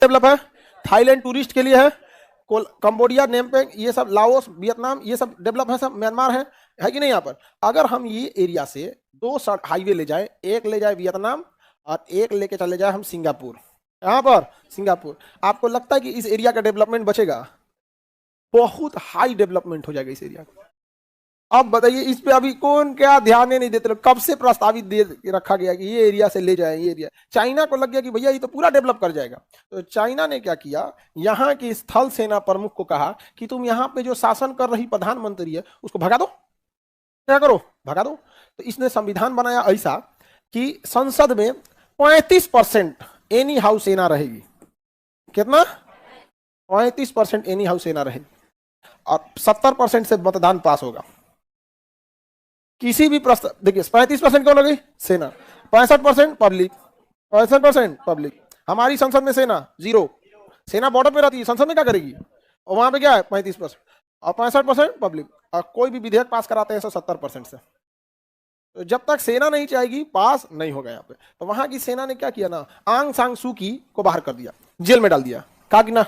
Develop है, Thailand tourist के लिए है, कंबोडिया, नेमपेंग, ये सब लाओस, वियतनाम, ये सब डेवलप है, सब म्यांमार है कि नहीं। यहाँ पर अगर हम ये एरिया से 2 हाईवे ले जाए, एक ले जाए वियतनाम और एक लेके चले जाए हम सिंगापुर, यहाँ पर सिंगापुर, आपको लगता है कि इस एरिया का डेवलपमेंट बचेगा? बहुत हाई डेवलपमेंट हो जाएगा इस एरिया का। अब बताइए इस पे अभी कौन क्या ध्यान ही नहीं देते लोग। कब से प्रस्तावित दे रखा गया कि ये एरिया से ले जाए, ये एरिया। चाइना को लग गया कि भैया ये तो पूरा डेवलप कर जाएगा। तो चाइना ने क्या किया, यहाँ की स्थल सेना प्रमुख को कहा कि तुम यहाँ पे जो शासन कर रही प्रधानमंत्री है उसको भगा दो, क्या करो, भगा दो। तो इसने संविधान बनाया ऐसा कि संसद में 35% एनी हाउस सेना रहेगी। कितना? 35% एनी हाउस सेना रहेगी और 70% से मतदान पास होगा। किसी भी प्रस्ताव, देखिए 35% क्यों लगी? सेना, 65% पब्लिक, 65% पब्लिक। हमारी संसद में सेना 0, सेना बॉर्डर पे रहती है, संसद में क्या करेगी? और वहां पे क्या है? 35% और 65% पब्लिक। और कोई भी विधेयक पास कराते हैं 70% से। तो जब तक सेना नहीं चाहेगी पास नहीं होगा यहाँ पे। तो वहां की सेना ने क्या किया ना, आंग सांग सू की को बाहर कर दिया, जेल में डाल दिया। कहा कि ना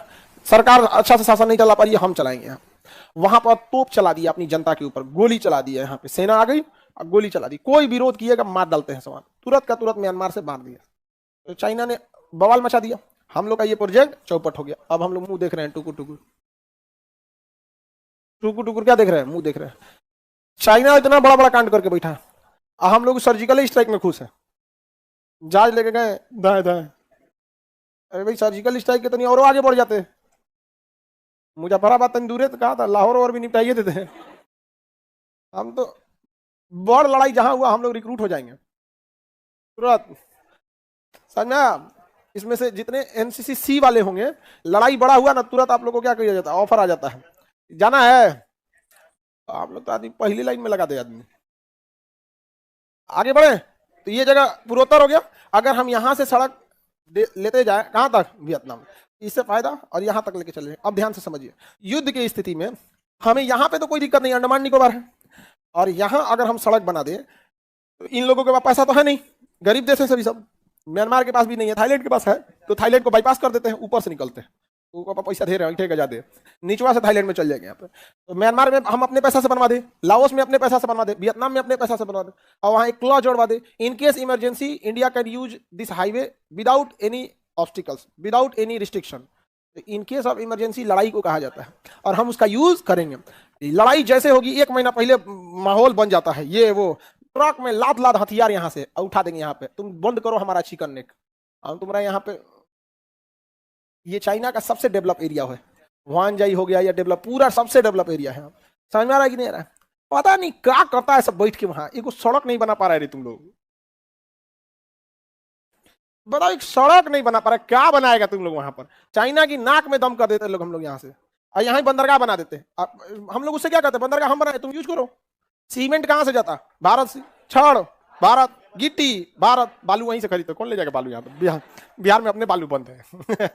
सरकार अच्छा से शासन नहीं चला पा रही है, हम चलाएंगे। यहाँ वहां पर तोप चला दिया अपनी जनता के ऊपर, गोली चला दिया। यहाँ पे सेना आ गई और गोली चला दी। कोई विरोध किएगा मार डालते हैं सामान, तुरंत का तुरंत म्यांमार से मार दिया। तो चाइना ने बवाल मचा दिया, हम लोग का ये प्रोजेक्ट चौपट हो गया। अब हम लोग मुंह देख रहे हैं, टुकुर टुकुर टुकुर टुकुर। क्या देख रहे हैं? मुंह देख रहे हैं। चाइना इतना बड़ा बड़ा कांड करके बैठा है, हम लोग सर्जिकल स्ट्राइक में खुश है। जहाज लेके गए दाएं दाएं, अरे भाई सर्जिकल स्ट्राइक के तो नहीं और आगे बढ़ जाते। मुजफ्फराबाद तंदूरे तो कहा था, लाहौर और भी निपटाइए देते हैं। हम तो बड़ लड़ाई जहां हुआ हम लोग रिक्रूट हो जाएंगे तुरंत, समझा। इसमें से जितने एनसीसी सी वाले होंगे, लड़ाई बड़ा हुआ ना तुरंत आप लोगों को क्या किया जाता है, ऑफर आ जाता है, जाना है। आप लोग तो आदमी पहली लाइन में लगा दे आदमी, आगे बढ़े। तो ये जगह पूर्वोत्तर हो गया। अगर हम यहां से सड़क लेते जाए कहां तक? वियतनाम, इससे फायदा, और यहां तक लेके चले। अब ध्यान से समझिए, युद्ध की स्थिति में हमें यहां पे तो कोई दिक्कत नहीं, अंडमान निकोबार है, और यहां अगर हम सड़क बना दें तो इन लोगों के पास पैसा तो है नहीं, गरीब देश है सभी सब। म्यांमार के पास भी नहीं है, थाईलैंड के पास है, तो थाईलैंड को बाईपास कर देते हैं, ऊपर से निकलते हैं। ऊपर पैसा दे रहे हैं, ठेका जाते, नीचवा से थाईलैंड में चल जाएंगे। यहाँ पे तो म्यांमार में हम अपने पैसा से बनवा दे, लाओस में अपने पैसा से बनवा दे, वियतनाम में अपने पैसा से बनवा दे, और वहां एक क्लॉज जोड़वा दे, in case emergency India can use this highway without any obstacles, without any restriction. In case of emergency लड़ाई को कहा जाता है, और हम उसका यूज करेंगे। लड़ाई जैसे होगी 1 महीना पहले माहौल बन जाता है, ये वो ट्रक में लाद लाद हथियार यहाँ से उठा देंगे। यहाँ पे तुम बंद करो हमारा चिकन नेक, हम तुम्हारा यहाँ पे। ये चाइना का सबसे डेवलप एरिया है, हुआनजाई हो गया या डेवलप, पूरा सबसे डेवलप एरिया है। समझ में आ रहा है कि नहीं आ रहा है? पता नहीं क्या करता है सब बैठ के वहां, एक सड़क नहीं बना पा रहा है तुम लोग। बताओ, एक सड़क नहीं बना पा रहा, क्या बनाएगा तुम लोग वहां पर? चाइना की नाक में दम कर देते हैं लोग हम लोग यहाँ से, और यहाँ ही बंदरगाह बना देते हैं। हम लोग उससे क्या करते हैं? बंदरगाह हम बनाए, तुम यूज करो। सीमेंट कहां से जाता? भारत से। छड़ भारत, गिट्टी भारत, बालू वहीं से खरीदते। कौन ले जाएगा बालू यहाँ पे? बिहार में अपने बालू बनते हैं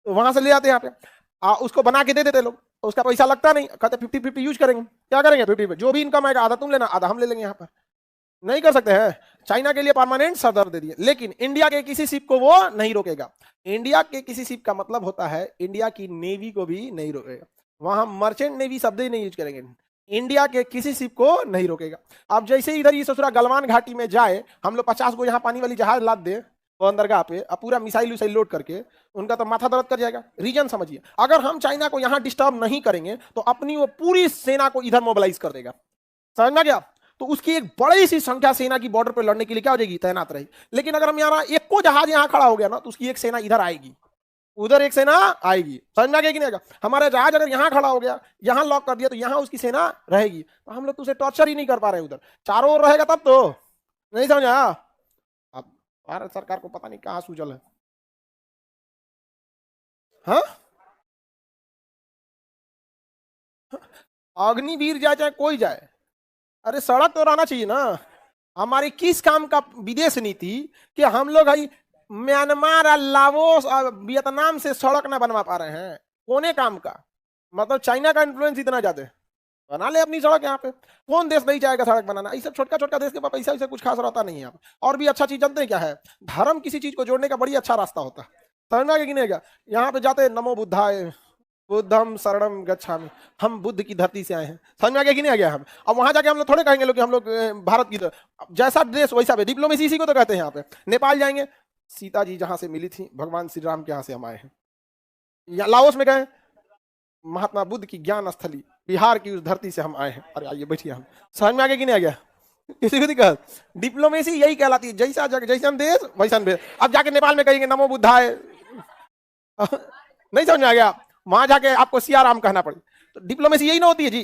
तो वहां से ले आते हैं यहाँ पे, उसको बना के दे देते लोग, उसका पैसा लगता नहीं, कहते 50-50 यूज करेंगे। क्या करेंगे? 50 जो भी इनकम आएगा आधा तुम लेना, आधा हम ले लेंगे। यहाँ पर नहीं कर सकते हैं। चाइना के लिए परमानेंट सरदर्द दे दिए, लेकिन इंडिया के किसी शिप को वो नहीं रोकेगा। इंडिया के किसी शिप का मतलब होता है इंडिया की नेवी को भी नहीं रोकेगा। वहां हम नेवी शब्द ही नहीं यूज करेंगे। इंडिया के किसी शिप को नहीं रोकेगा। अब जैसे इधर ये ससुरा गलवान घाटी में जाए, हम लोग 50 को यहाँ पानी वाली जहाज लाद दे बंदरगाह पे, अब पूरा मिसाइल उसाइल लोड करके, उनका तो माथा दर्द कर जाएगा। रीजन समझिए, अगर हम चाइना को यहाँ डिस्टर्ब नहीं करेंगे तो अपनी वो पूरी सेना को इधर मोबिलाइज कर देगा। समझ में गया? तो उसकी एक बड़ी सी संख्या सेना की बॉर्डर पर लड़ने के लिए क्या हो जाएगी? तैनात रहेगी। लेकिन अगर हम यहाँ एक को जहाज यहाँ खड़ा हो गया ना, तो उसकी एक सेना इधर आएगी, उधर एक सेना आएगी। समझ में आ गया कि नहीं आएगा? हमारा जहाज अगर यहाँ खड़ा हो गया, यहाँ लॉक कर दिया, तो यहाँ उसकी सेना रहेगी। तो हम लोग तो उसे टॉर्चर ही नहीं कर पा रहे, उधर चारों ओर रहेगा तब तो। नहीं समझा? अब भारत सरकार को पता नहीं कहाँ सूझल है। हाँ, अग्निवीर जाए चाहे कोई जाए, अरे सड़क तो रहना चाहिए ना। हमारी किस काम का विदेश नीति कि हम लोग है म्यांमार और लाओस और वियतनाम से सड़क ना बनवा पा रहे हैं? कोने काम का मतलब चाइना का इन्फ्लुएंस इतना ज्यादा है, बना ले अपनी सड़क। यहाँ पे कौन देश नहीं चाहेगा सड़क बनाना? ये सब छोटका छोटका देश के पास पैसा वैसा कुछ खास रहता नहीं है यहाँ पे। और भी अच्छा चीज जानते हैं क्या है? धर्म किसी चीज को जोड़ने का बड़ी अच्छा रास्ता होता है। समझ में आ गया कि नहीं आ गया? यहाँ पे जाते नमो बुद्धाय, बुद्धम शरणम गच्छामि, हम बुद्ध की धरती से आए हैं। समझ में आ गया कि नहीं आ गया? हम अब वहां जाके हम लोग थोड़े कहेंगे लोग कि हम लोग भारत की जैसा ड्रेस वैसा भी, डिप्लोमेसी इसी को तो कहते हैं। यहाँ पे नेपाल जाएंगे, सीता जी जहां से मिली थी भगवान श्री राम के यहाँ से हम आए हैं। या लाओस में गए, महात्मा बुद्ध की ज्ञान स्थली बिहार की उस धरती से हम आए हैं। अरे आइए बैठिए। हम समझ में आ गया कि नहीं आ गया? किसी को दिक्कत? डिप्लोमेसी यही कहलाती है, जैसा जैसा देश वैसा भेष। अब जाके नेपाल में कहेंगे नमो बुद्धाय, नहीं समझ में आ गया? वहां जाके आपको सियाराम कहना पड़े, तो डिप्लोमेसी यही ना होती है जी।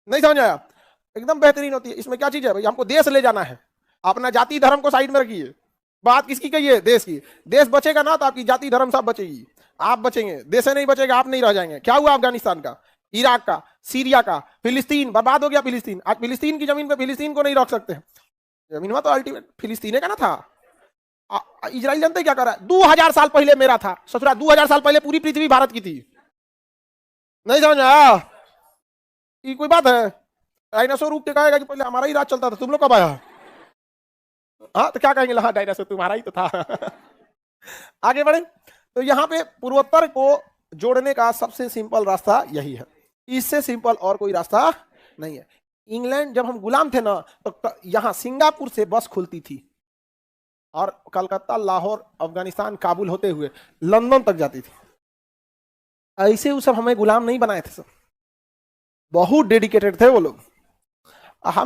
नहीं समझ आया? एकदम बेहतरीन होती है। इसमें क्या चीज है भाई? हमको देश ले जाना है, अपना जाति धर्म को साइड में रखिए। बात किसकी कही है? देश की। देश बचेगा ना तो आपकी जाति धर्म सब बचेगी, आप बचेंगे। देश नहीं बचेगा, आप नहीं रह जाएंगे। क्या हुआ अफगानिस्तान का, इराक का, सीरिया का, फिलिस्तीन बर्बाद हो गया। फिलिस्तीन, आज फिलिस्तीन की जमीन पे फिलिस्तीन को नहीं रख सकते। जमीन में तो अल्टीमेट फिलिस्तीन का ना था। इजराइल जानते क्या कर रहा है? 2000 साल पहले मेरा था ससुरा, 2000 साल पहले पूरी पृथ्वी भारत की थी। नहीं समझ आया? ये कोई बात है? डायनासोर रुक के कहेगा कि पहले हमारा ही राज चलता था, तुम लोग कब आया? हाँ तो क्या कहेंगे? हाँ डायनासोर तुम्हारा ही तो था। आगे बढ़े तो यहाँ पे पूर्वोत्तर को जोड़ने का सबसे सिंपल रास्ता यही है, इससे सिंपल और कोई रास्ता नहीं है। इंग्लैंड जब हम गुलाम थे ना, तो यहाँ सिंगापुर से बस खुलती थी और कलकत्ता, लाहौर, अफगानिस्तान, काबुल होते हुए लंदन तक जाती थी। ऐसे वो सब हमें गुलाम नहीं बनाए थे, सब बहुत डेडिकेटेड थे वो लोग।